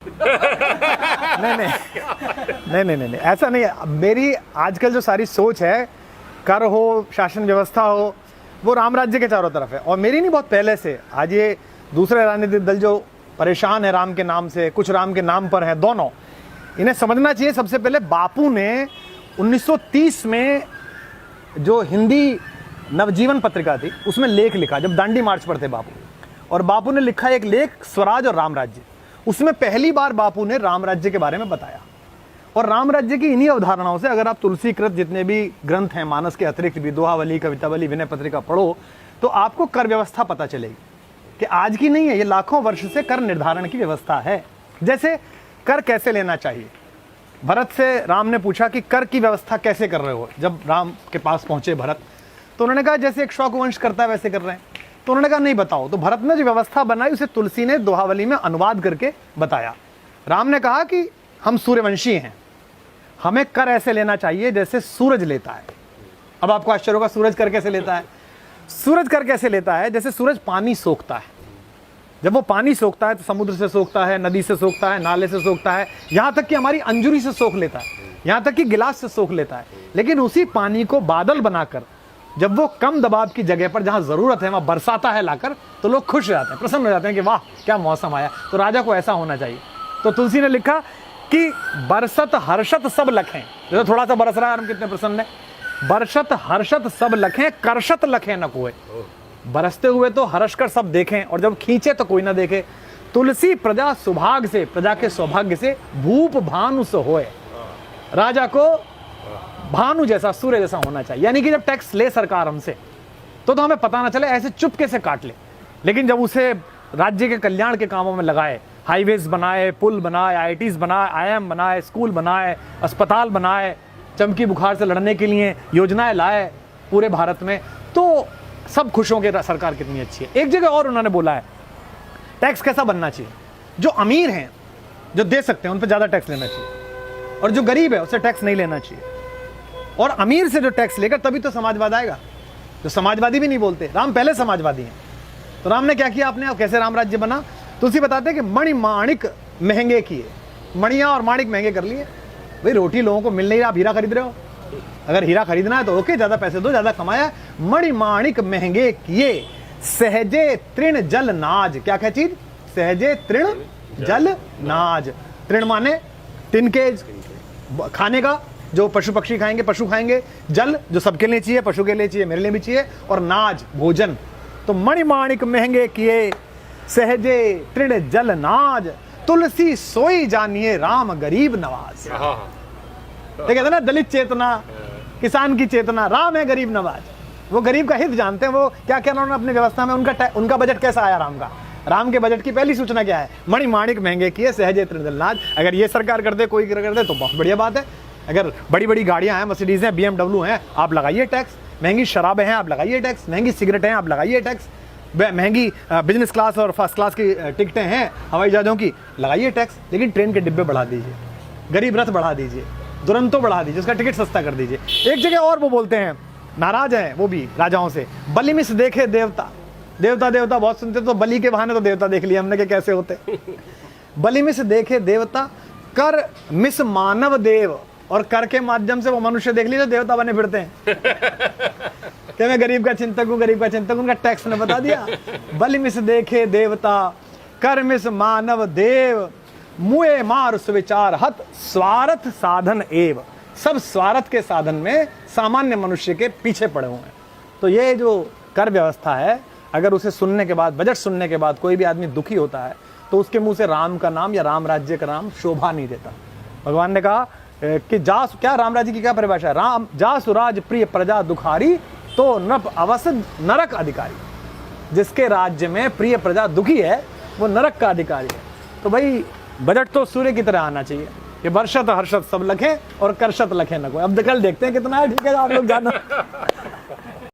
नहीं नहीं नहीं नहीं नहीं ऐसा नहीं है। मेरी आजकल जो सारी सोच है, कर हो, शासन व्यवस्था हो, वो राम राज्य के चारों तरफ है। और मेरी नहीं, बहुत पहले से। आज ये दूसरे राजनीतिक दल जो परेशान है राम के नाम से, कुछ राम के नाम पर हैं, दोनों, इन्हें समझना चाहिए। सबसे पहले बापू ने 1930 में जो हिंदी नवजीवन पत्रिका थी उसमें लेख लिखा, जब दांडी मार्च पर थे बापू, और बापू ने लिखा एक लेख स्वराज और राम राज्य। उसमें पहली बार बापू ने राम राज्य के बारे में बताया। और राम राज्य की इन्हीं अवधारणाओं से अगर आप तुलसीकृत जितने भी ग्रंथ हैं, मानस के अतिरिक्त भी, दोहावली, कवितावली, विनय पत्रिका पढ़ो तो आपको कर व्यवस्था पता चलेगी कि आज की नहीं है, ये लाखों वर्ष से कर निर्धारण की व्यवस्था है। जैसे कर कैसे लेना चाहिए, भरत से राम ने पूछा कि कर की व्यवस्था कैसे कर रहे हो। जब राम के पास पहुंचे भरत, तो उन्होंने कहा जैसे एक शौक वंश करता है वैसे कर रहे हैं। तो उन्होंने कहा नहीं बताओ। तो भरत ने जो व्यवस्था बनाई उसे तुलसी ने दोहावली में अनुवाद करके बताया। राम ने कहा कि हम सूर्यवंशी हैं, हमें कर ऐसे लेना चाहिए जैसे सूरज लेता है। अब आपको आश्चर्य होगा, सूरज कर कैसे लेता है? सूरज कर कैसे लेता है? जैसे सूरज पानी सोखता है। जब वो पानी सोखता है तो समुद्र से सोखता है, नदी से सोखता है, नाले से सोखता है, यहां तक कि हमारी अंजुरी से सोख लेता है, यहां तक कि गिलास से सोख लेता है। लेकिन उसी पानी को बादल बनाकर जब वो कम दबाव की जगह पर जहां जरूरत है वहां बरसाता है लाकर, तो लोग खुश हो जाते हैं, प्रसन्न हो जाते हैं कि वाह क्या मौसम आया। तो राजा को ऐसा होना चाहिए। तो तुलसी ने लिखा कि बरसत हर्षत सब लखें, जैसे थोड़ा सा बरस रहा है हम कितने प्रसन्न है। बरसत हर्षत सब लखें, करशत लखें न कोई। बरसते हुए तो हर्ष कर सब देखें, और जब खींचे तो कोई ना देखे। तुलसी प्रजा सुभाग से, प्रजा के सौभाग्य से, भूप भानु से होए। राजा को भानु जैसा, सूर्य जैसा होना चाहिए। यानी कि जब टैक्स ले सरकार हमसे तो हमें पता ना चले, ऐसे चुपके से काट ले। लेकिन जब उसे राज्य के कल्याण के कामों में लगाए, हाईवेज बनाए, पुल बनाए, आईआईटीज बनाए, आईआईएम बनाए, स्कूल बनाए, अस्पताल बनाए, चमकी बुखार से लड़ने के लिए योजनाएं लाए पूरे भारत में, तो सब खुश होंगे सरकार कितनी अच्छी है। एक जगह और उन्होंने बोला है टैक्स कैसा बनना चाहिए। जो अमीर हैं, जो दे सकते हैं, उन पर ज्यादा टैक्स लेना चाहिए, और जो गरीब है उसे टैक्स नहीं लेना चाहिए। और अमीर से जो टैक्स लेकर तभी तो समाजवाद आएगा। जो समाजवादी भी नहीं बोलते, राम पहले समाजवादी हैं। तो राम ने क्या किया आपने, कैसे राम राज्य बना? तुलसी बताते हैं कि मणि माणिक महंगे किए, मणिया और माणिक महंगे कर लिए। भाई रोटी लोगों को मिल नहीं रहा, आप हीरा खरीद रहे हो, अगर हीरा खरीदना है तो ओके, ज्यादा पैसे दो, ज्यादा कमाया। मणि माणिक महंगे किए, सहजे तृण जल नाज। क्या क्या चीज? सहजे तृण जल नाज। तृण माने तिनकेज, खाने का, जो पशु पक्षी खाएंगे, पशु खाएंगे। जल, जो सबके लिए चाहिए, पशु के लिए चाहिए, मेरे लिए भी चाहिए। और नाज, भोजन। तो मणि माणिक महंगे किए, सहजे तृण जल नाज। तुलसी सोई जानिए राम गरीब नवाज। कहते हैं ना, दलित चेतना, किसान की चेतना, राम है गरीब नवाज। वो गरीब का हित जानते हैं। वो क्या क्या उन्होंने अपनी व्यवस्था में, उनका बजट कैसा आया राम का? राम के बजट की पहली सूचना क्या है? मणि माणिक महंगे किए, सहजे तृण जल नाज। अगर ये सरकार कर दे, कोई कर दे, तो बहुत बढ़िया बात है। अगर बड़ी बड़ी गाड़ियां हैं, मर्सिडीज हैं, BMW हैं, आप लगाइए टैक्स। महंगी शराबें हैं, आप लगाइए टैक्स। महंगी सिगरेटें हैं, आप लगाइए टैक्स। महंगी बिजनेस क्लास और फर्स्ट क्लास की टिकटें हैं हवाई जहाजों की, लगाइए टैक्स। लेकिन ट्रेन के डिब्बे बढ़ा दीजिए, गरीब रथ बढ़ा दीजिए, दुरंतो बढ़ा दीजिए, उसका टिकट सस्ता कर दीजिए। एक जगह और वो बोलते हैं, नाराज हैं वो भी राजाओं से, बलि मिस देखे देवता। देवता देवता बहुत सुनते, तो बलि के बहाने तो देवता देख लिया हमने कि कैसे होते। बलि मिस देखे देवता, कर मिस मानव देव। और कर के माध्यम से वो मनुष्य देख लीजिए देवता बने फिरते हैं। कि मैं गरीब का चिंतक हूं, गरीब का चिंतक, उनका टैक्स ने बता दिया। बलि मिस देखे देवता, कर मिस मानव देव। मुए मार सुविचार हत, स्वार्थ साधन एव। सब स्वार्थ के साधन में सामान्य मनुष्य के पीछे पड़े हुए हैं। तो ये जो कर व्यवस्था है, अगर उसे सुनने के बाद, बजट सुनने के बाद कोई भी आदमी दुखी होता है, तो उसके मुंह से राम का नाम या राम राज्य का नाम शोभा नहीं देता। भगवान ने कहा कि जास, क्या राम राज्य की क्या परिभाषा है? राम जासु राज प्रिय प्रजा दुखारी, तो नृप अवसद नरक अधिकारी। जिसके राज्य में प्रिय प्रजा दुखी है वो नरक का अधिकारी है। तो भाई बजट तो सूर्य की तरह आना चाहिए कि बरसत हर्षत सब लखें और करशत लखें न कोई। अब कल देखते हैं कितना है, ठीक है आप लोग जानो।